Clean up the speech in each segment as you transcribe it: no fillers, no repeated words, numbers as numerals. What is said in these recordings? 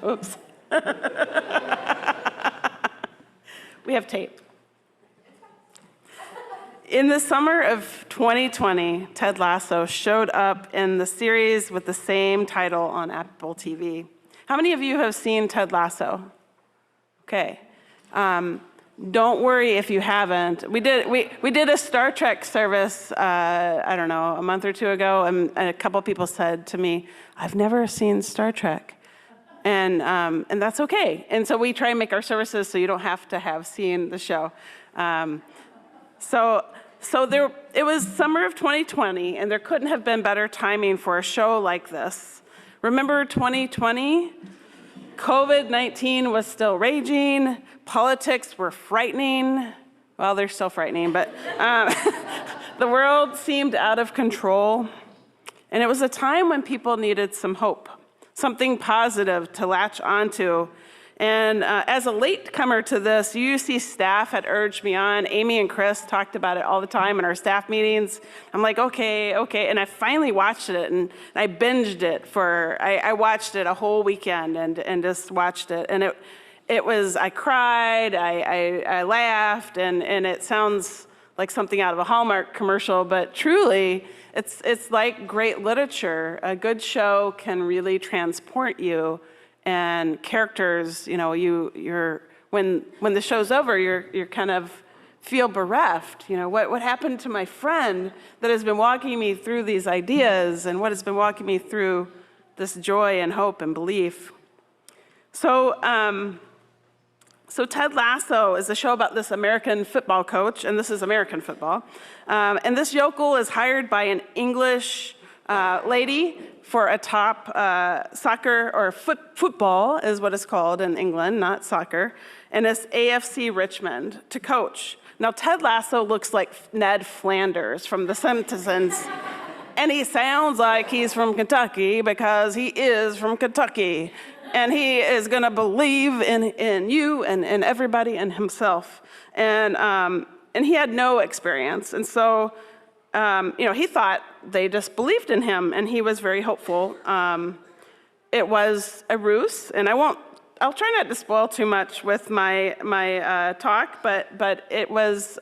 Oops. We have tape. In the summer of 2020, Ted Lasso showed up in the series with the same title on Apple TV. How many of you have seen Ted Lasso? Okay. Don't worry if you haven't. We did a Star Trek service, I don't know, a month or two ago, and a couple people said to me, I've never seen Star Trek. And that's okay. And so we try and make our services so you don't have to have seen the show. It was summer of 2020, and there couldn't have been better timing for a show like this. Remember 2020? COVID-19 was still raging. Politics were frightening. Well, they're still frightening, but the world seemed out of control. And it was a time when people needed some hope, something positive to latch onto. And as a latecomer to this, UC staff had urged me on. Amy and Chris talked about it all the time in our staff meetings. I'm like, okay. And I finally watched it, and I binged it I watched it a whole weekend and just watched it. And it was, I cried, I laughed, and it sounds like something out of a Hallmark commercial, but truly, it's like great literature. A good show can really transport you. And characters, you're when the show's over, you're kind of feel bereft. What happened to my friend that has been walking me through these ideas, and what has been walking me through this joy and hope and belief. So Ted Lasso is a show about this American football coach, and this is American football. And this yokel is hired by an English lady for a top soccer, or football is what it's called in England, not soccer, and it's AFC Richmond to coach. Now, Ted Lasso looks like Ned Flanders from The Simpsons, and he sounds like he's from Kentucky because he is from Kentucky, and he is gonna believe in you and in everybody and himself. And he had no experience, and so he thought they just believed in him, and he was very hopeful. It was a ruse, and I'll try not to spoil too much with my talk, but it was,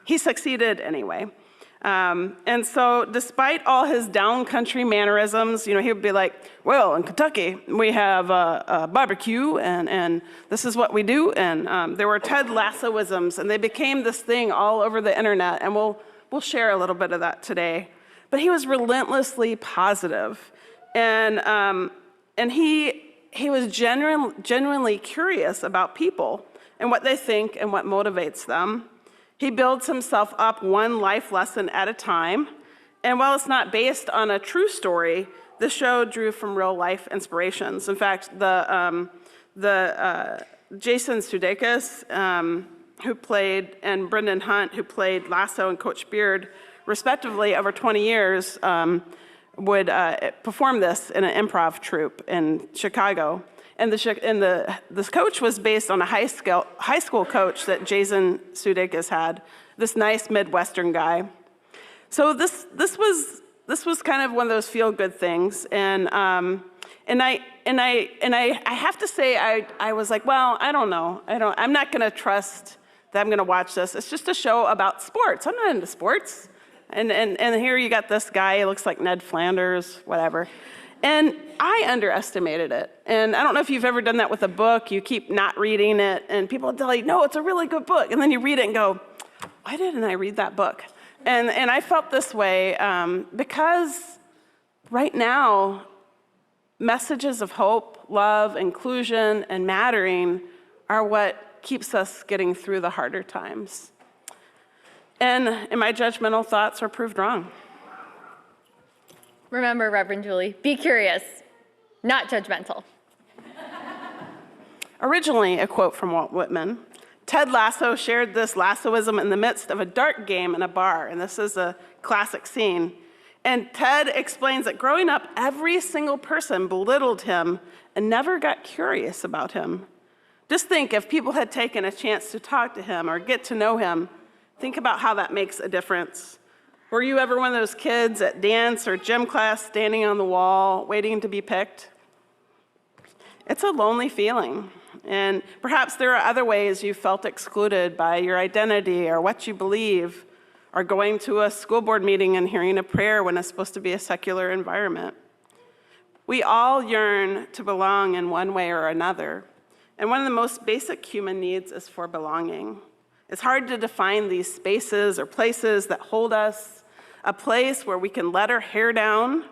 he succeeded anyway. And so despite all his downcountry mannerisms, he would be like, well, in Kentucky, we have a barbecue, and this is what we do. And there were Ted Lassoisms, and they became this thing all over the internet, and we'll share a little bit of that today. But he was relentlessly positive, and he was genuinely curious about people and what they think and what motivates them. He builds himself up one life lesson at a time, and while it's not based on a true story, the show drew from real life inspirations. In fact, Jason Sudeikis, who played, and Brendan Hunt, who played Lasso and Coach Beard, respectively, over 20 years, would perform this in an improv troupe in Chicago. And this coach was based on a high school coach that Jason Sudeikis had, this nice Midwestern guy. So this was kind of one of those feel-good things, and I have to say I was like, well, I don't know, I'm not going to trust that I'm going to watch this. It's just a show about sports. I'm not into sports. And here you got this guy, he looks like Ned Flanders, whatever. And I underestimated it. And I don't know if you've ever done that with a book. You keep not reading it, and people tell you, no, it's a really good book. And then you read it and go, why didn't I read that book? And I felt this way because right now, messages of hope, love, inclusion, and mattering are what keeps us getting through the harder times. And my judgmental thoughts were proved wrong. Remember, Reverend Julie, be curious, not judgmental. Originally, a quote from Walt Whitman, Ted Lasso shared this Lassoism in the midst of a dart game in a bar, and this is a classic scene. And Ted explains that growing up, every single person belittled him and never got curious about him. Just think if people had taken a chance to talk to him or get to know him, think about how that makes a difference. Were you ever one of those kids at dance or gym class standing on the wall waiting to be picked? It's a lonely feeling. And perhaps there are other ways you felt excluded by your identity or what you believe, or going to a school board meeting and hearing a prayer when it's supposed to be a secular environment. We all yearn to belong in one way or another. And one of the most basic human needs is for belonging. It's hard to define these spaces or places that hold us, a place where we can let our hair down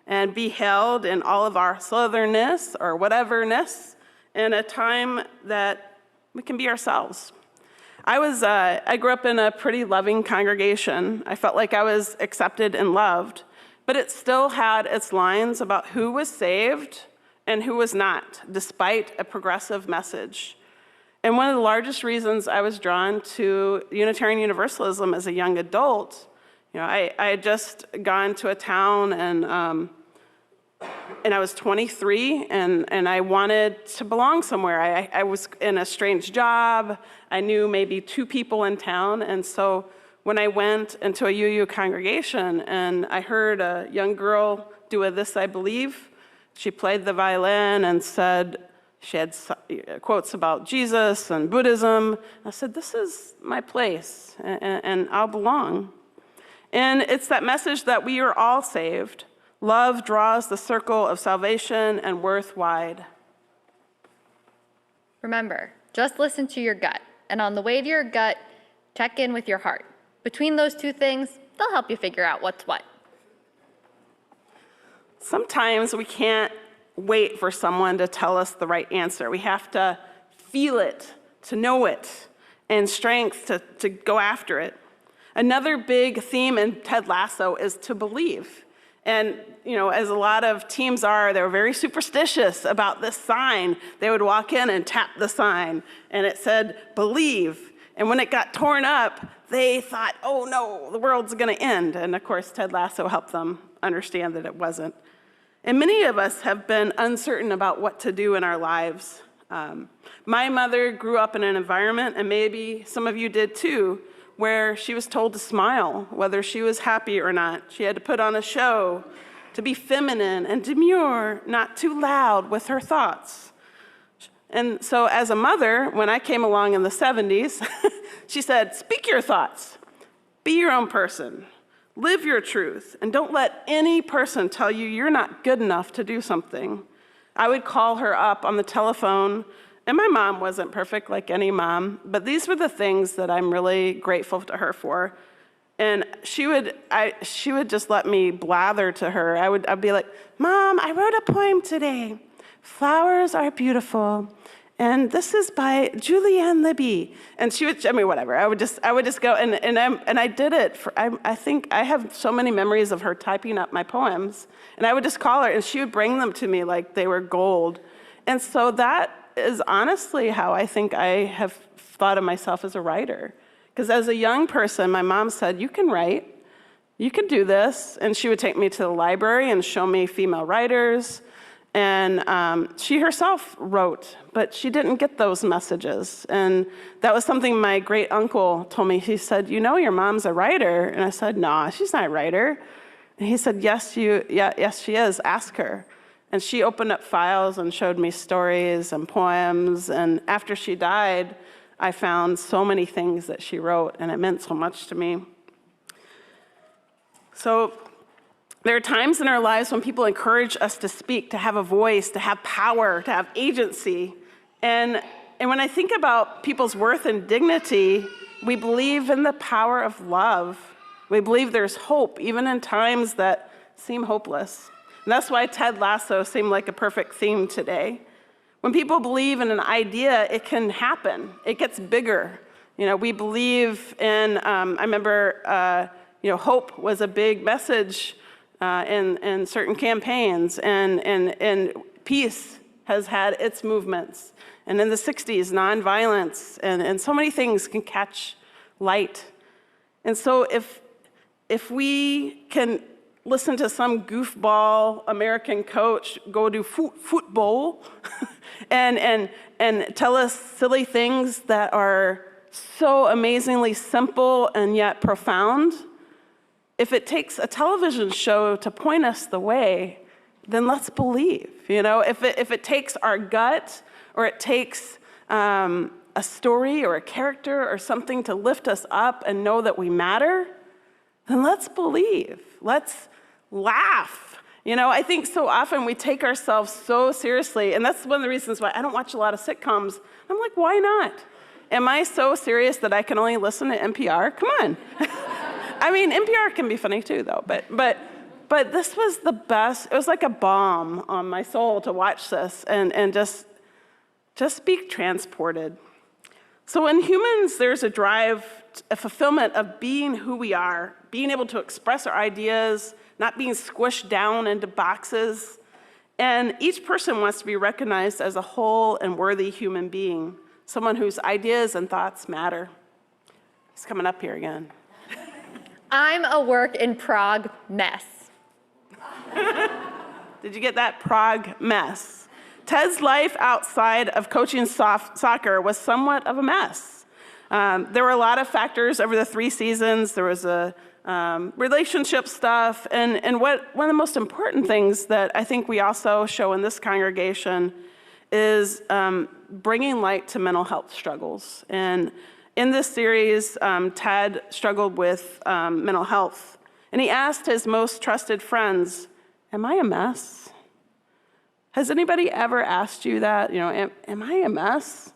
and be held in all of our southernness or whateverness, in a time that we can be ourselves. I grew up in a pretty loving congregation. I felt like I was accepted and loved, but it still had its lines about who was saved and who was not, despite a progressive message. And one of the largest reasons I was drawn to Unitarian Universalism as a young adult, I had just gone to a town and I was 23, and I wanted to belong somewhere. I was in a strange job. I knew maybe 2 people in town, and so when I went into a UU congregation and I heard a young girl do a This I Believe, she played the violin and said, she had quotes about Jesus and Buddhism. I said, this is my place, and I'll belong. And it's that message that we are all saved. Love draws the circle of salvation and worth wide. Remember, just listen to your gut. And on the way to your gut, check in with your heart. Between those 2 things, they'll help you figure out what's what. Sometimes we can't wait for someone to tell us the right answer. We have to feel it, to know it, and strength to go after it. Another big theme in Ted Lasso is to believe. And, as a lot of teams are, they were very superstitious about this sign. They would walk in and tap the sign, and it said, believe. And when it got torn up, they thought, oh no, the world's gonna end. And of course, Ted Lasso helped them understand that it wasn't. And many of us have been uncertain about what to do in our lives. My mother grew up in an environment, and maybe some of you did too, where she was told to smile, whether she was happy or not. She had to put on a show, to be feminine and demure, not too loud with her thoughts. And so as a mother, when I came along in the 70s, she said, speak your thoughts, be your own person, live your truth, and don't let any person tell you you're not good enough to do something. I would call her up on the telephone. And my mom wasn't perfect like any mom, but these were the things that I'm really grateful to her for. And she would just let me blather to her. I'd be like, Mom, I wrote a poem today. Flowers are beautiful. And this is by Julianne Lepp. And she would, whatever. I would just go, and I did it. I think I have so many memories of her typing up my poems. And I would just call her, and she would bring them to me like they were gold. And so that is honestly how I think I have thought of myself as a writer. Because as a young person, my mom said, you can write, you can do this. And she would take me to the library and show me female writers. And she herself wrote, but she didn't get those messages. And that was something my great uncle told me. He said, your mom's a writer. And I said, no, she's not a writer. And he said, yes, she is. Ask her. And she opened up files and showed me stories and poems. And after she died, I found so many things that she wrote, and it meant so much to me. So there are times in our lives when people encourage us to speak, to have a voice, to have power, to have agency. And when I think about people's worth and dignity, we believe in the power of love. We believe there's hope, even in times that seem hopeless. And that's why Ted Lasso seemed like a perfect theme today. When people believe in an idea, it can happen. It gets bigger. We believe in, I remember, hope was a big message in certain campaigns, and peace has had its movements. And in the 60s, nonviolence, and so many things can catch light. And so if we can listen to some goofball American coach go do football and tell us silly things that are so amazingly simple and yet profound, if it takes a television show to point us the way, then let's believe. If it takes our gut, or it takes a story or a character or something to lift us up and know that we matter, then let's believe. Let's laugh. I think so often we take ourselves so seriously, and that's one of the reasons why I don't watch a lot of sitcoms. I'm like, why not? Am I so serious that I can only listen to NPR? Come on. I mean, NPR can be funny too, though, but this was the best. It was like a balm on my soul to watch this and just be transported. So in humans, there's a drive, a fulfillment of being who we are, being able to express our ideas, not being squished down into boxes. And each person wants to be recognized as a whole and worthy human being, someone whose ideas and thoughts matter. He's coming up here again. I'm a work in prog mess. Did you get that? Prog mess. Ted's life outside of coaching soccer was somewhat of a mess. There were a lot of factors over the 3 seasons. There was a relationship stuff, and one of the most important things that I think we also show in this congregation is bringing light to mental health struggles. And in this series, Ted struggled with mental health, and he asked his most trusted friends, "Am I a mess?" Has anybody ever asked you that? Am I a mess?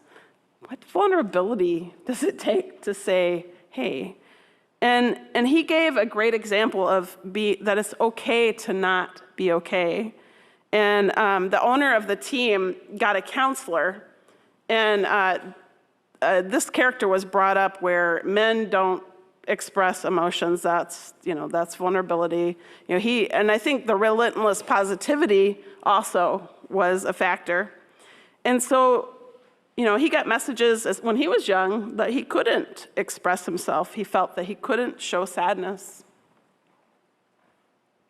What vulnerability does it take to say, hey? And he gave a great example of that it's okay to not be okay. And the owner of the team got a counselor, and this character was brought up where men don't express emotions. That's vulnerability. And I think the relentless positivity also was a factor. And so, he got messages when he was young that he couldn't express himself. He felt that he couldn't show sadness.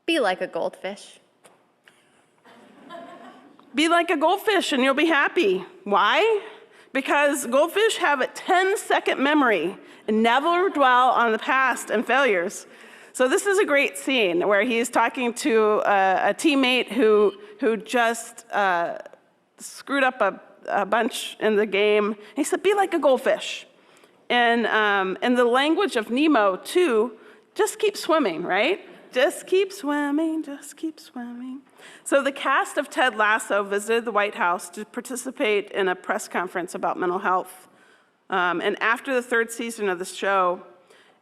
Be like a goldfish. Be like a goldfish and you'll be happy. Why? Because goldfish have a 10-second memory and never dwell on the past and failures. So this is a great scene where he's talking to a teammate who just screwed up a bunch in the game. He said, be like a goldfish. And in the language of Nemo, too, just keep swimming, right? Just keep swimming, just keep swimming. So the cast of Ted Lasso visited the White House to participate in a press conference about mental health. And after the 3rd season of the show,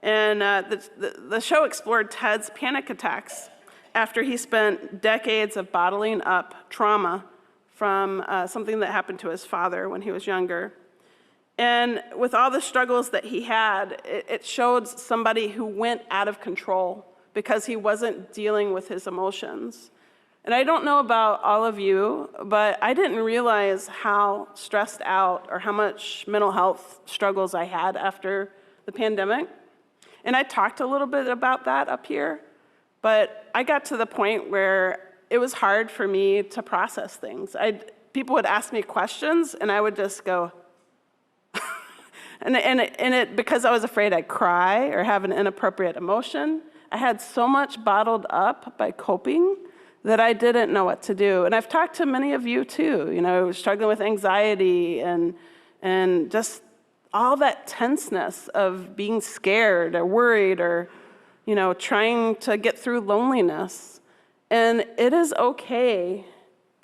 and the show explored Ted's panic attacks after he spent decades of bottling up trauma from something that happened to his father when he was younger. And with all the struggles that he had, it showed somebody who went out of control because he wasn't dealing with his emotions. And I don't know about all of you, but I didn't realize how stressed out or how much mental health struggles I had after the pandemic. And I talked a little bit about that up here, but I got to the point where it was hard for me to process things. People would ask me questions, and I would just go, and because I was afraid I'd cry or have an inappropriate emotion, I had so much bottled up by coping that I didn't know what to do. And I've talked to many of you too, struggling with anxiety and just all that tenseness of being scared or worried or, trying to get through loneliness. And it is okay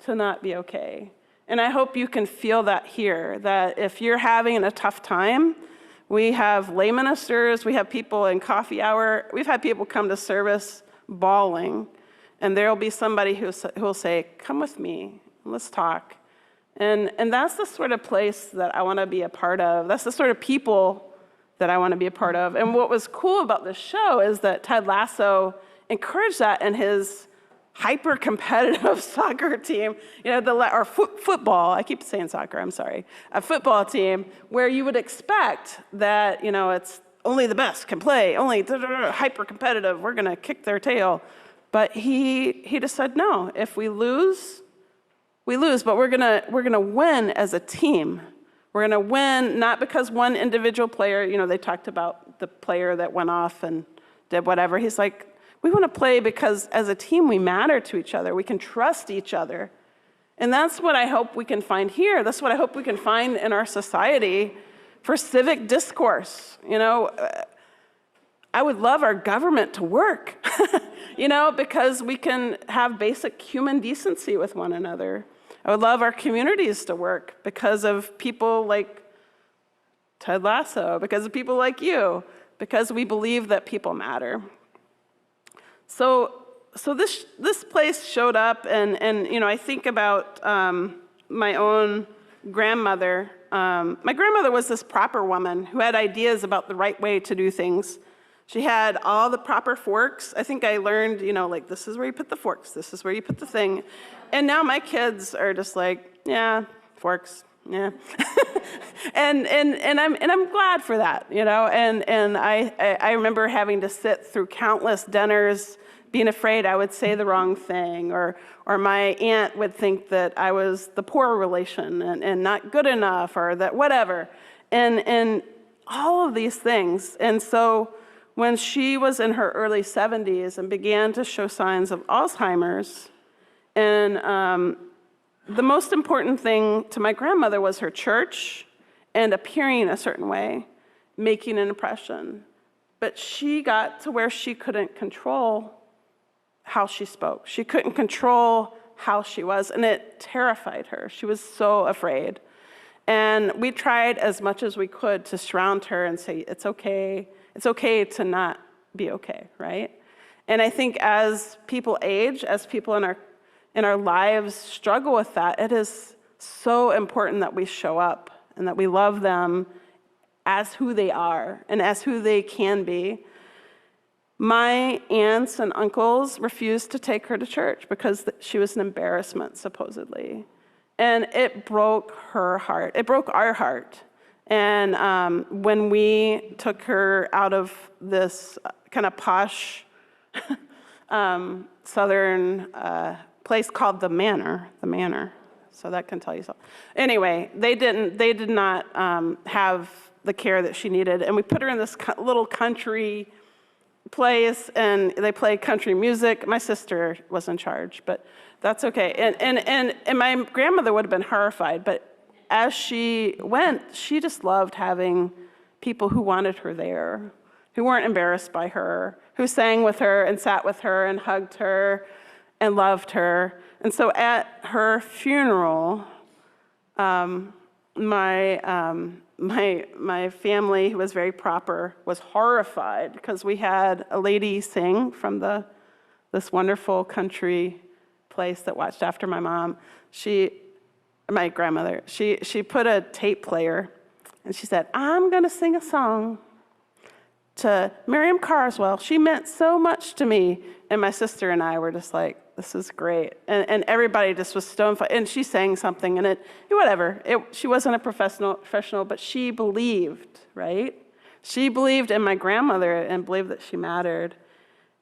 to not be okay. And I hope you can feel that here, that if you're having a tough time, we have lay ministers, we have people in coffee hour, we've had people come to service bawling, and there'll be somebody who'll say, come with me, let's talk. And that's the sort of place that I want to be a part of. That's the sort of people that I want to be a part of. And what was cool about this show is that Ted Lasso encouraged that in his hyper-competitive soccer team, or football, I keep saying soccer, I'm sorry, a football team where you would expect that, it's only the best can play, only hyper-competitive, we're going to kick their tail. But he just said, no, if we lose, we lose, but we're gonna win as a team. We're gonna win not because one individual player, they talked about the player that went off and did whatever. He's like, We want to play because as a team we matter to each other. We can trust each other. And that's what I hope we can find here. That's what I hope we can find in our society for civic discourse. I would love our government to work, because we can have basic human decency with one another. I would love our communities to work because of people like Ted Lasso, because of people like you, because we believe that people matter. So this place showed up, and I think about my own grandmother. My grandmother was this proper woman who had ideas about the right way to do things. She had all the proper forks. I think I learned, this is where you put the forks, this is where you put the thing. And now my kids are just like, yeah, forks, yeah. and I'm glad for that, And I remember having to sit through countless dinners, being afraid I would say the wrong thing, or my aunt would think that I was the poor relation and not good enough, or that whatever, and all of these things. And so when she was in her early 70s and began to show signs of Alzheimer's, and the most important thing to my grandmother was her church and appearing a certain way, making an impression. But she got to where she couldn't control how she spoke. She couldn't control how she was, and it terrified her. She was so afraid. And we tried as much as we could to surround her and say, it's okay to not be okay, right? And I think as people age, as people in our lives struggle with that, it is so important that we show up and that we love them as who they are and as who they can be. My aunts and uncles refused to take her to church because she was an embarrassment, supposedly. And it broke her heart. It broke our heart. And when we took her out of this kind of posh southern place called the Manor, so that can tell you something. Anyway, they did not have the care that she needed, and we put her in this little country place, and they played country music. My sister was in charge, but that's okay. And my grandmother would have been horrified, but as she went, she just loved having people who wanted her there, who weren't embarrassed by her, who sang with her and sat with her and hugged her and loved her. And so at her funeral, my family, who was very proper, was horrified because we had a lady sing from this wonderful country place that watched after my mom. My grandmother, she put a tape player, and she said, I'm going to sing a song to Miriam Carswell. She meant so much to me. And my sister and I were just like, this is great. And everybody just was stone. And she sang something, and she wasn't a professional, but she believed, right? She believed in my grandmother and believed that she mattered.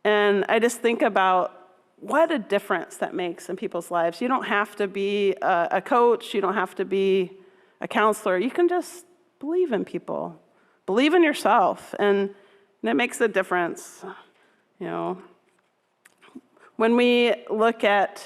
And I just think about what a difference that makes in people's lives. You don't have to be a coach. You don't have to be a counselor. You can just believe in people. Believe in yourself, and it makes a difference. When we look at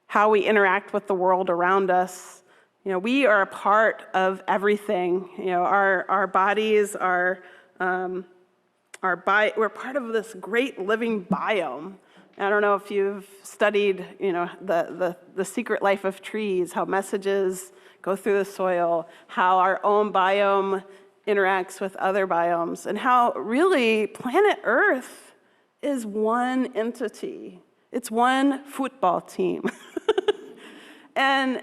how we interact with the world around us, we are a part of everything. Our bodies are we're part of this great living biome. I don't know if you've studied, the secret life of trees, how messages go through the soil, how our own biome interacts with other biomes, and how really planet Earth is one entity. It's one football team. and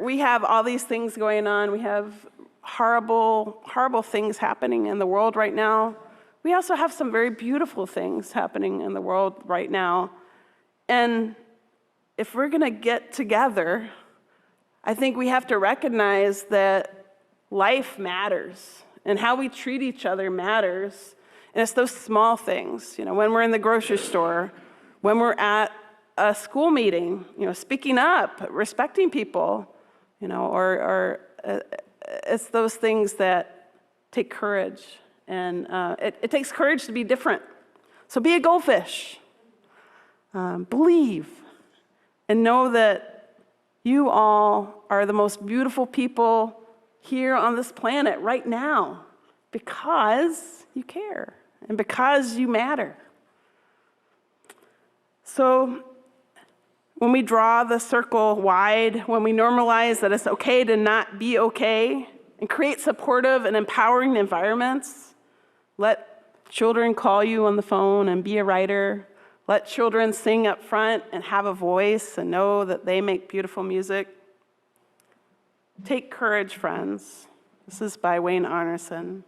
we have all these things going on. We have horrible things happening in the world right now. We also have some very beautiful things happening in the world right now. And if we're going to get together, I think we have to recognize that life matters and how we treat each other matters. And it's those small things, when we're in the grocery store, when we're at a school meeting, speaking up, respecting people, or it's those things that take courage. And it takes courage to be different. So be a goldfish. Believe and know that you all are the most beautiful people here on this planet right now because you care and because you matter. So when we draw the circle wide, when we normalize that it's okay to not be okay and create supportive and empowering environments, let children call you on the phone and be a writer. Let children sing up front and have a voice and know that they make beautiful music. Take courage, friends. This is by Wayne Arneson.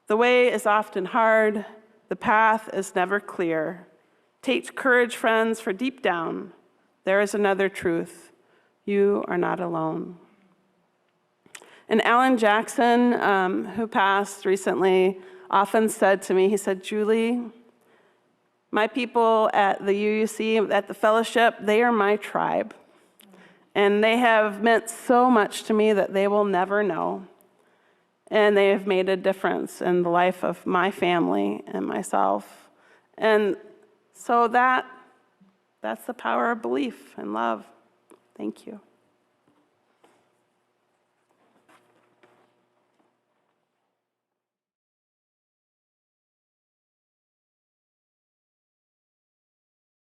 The way is often hard. The path is never clear. Take courage, friends, for deep down, there is another truth. You are not alone. And Alan Jackson, who passed recently, often said to me, he said, Julie, my people at the UUC, at the fellowship, they are my tribe. And they have meant so much to me that they will never know. And they have made a difference in the life of my family and myself. And so that's the power of belief and love. Thank you.